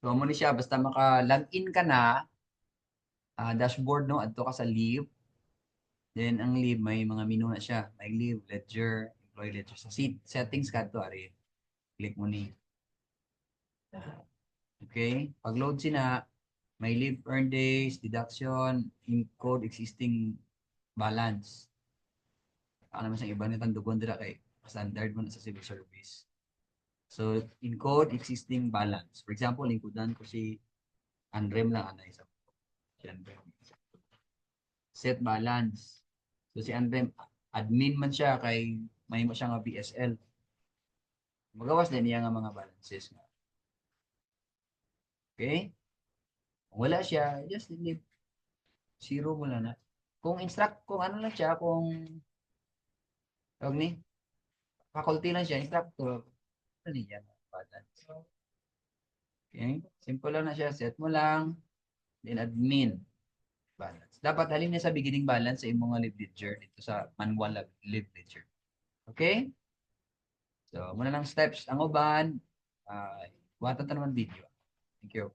So, mo ni siya, basta maka-login ka na, dashboard, no? Adto ka sa leave. Then, ang leave, may mga menu na siya. May leave, ledger, employee ledger. Sa settings ka to, ari. Click mo ni. Okay? Pag-load sina, may leave earned days, deduction, encode existing balance. Ako naman siyang iba nitang dugon dira kay standard mo na sa civil service. So, encode existing balance. For example, incodean ko si Andrem lang anay sa si Andrem. Set balance. So, si Andrem, admin man siya kay may mo siya nga BSL. Magawas din niya nga mga balances nga. Okay? Kung wala siya, just leave zero mo lang na. Kung instruct, kung ano lang siya, kung tawag ni, faculty lang siya, instructor, ano niya, balance. Okay? Simple lang na siya. Set mo lang, then admin, balance. Dapat halin niya sa beginning balance sa imong live ledger dito sa manual live ledger. Okay? So, muna lang steps. Ang uban, buhatan ta naman video. Thank you.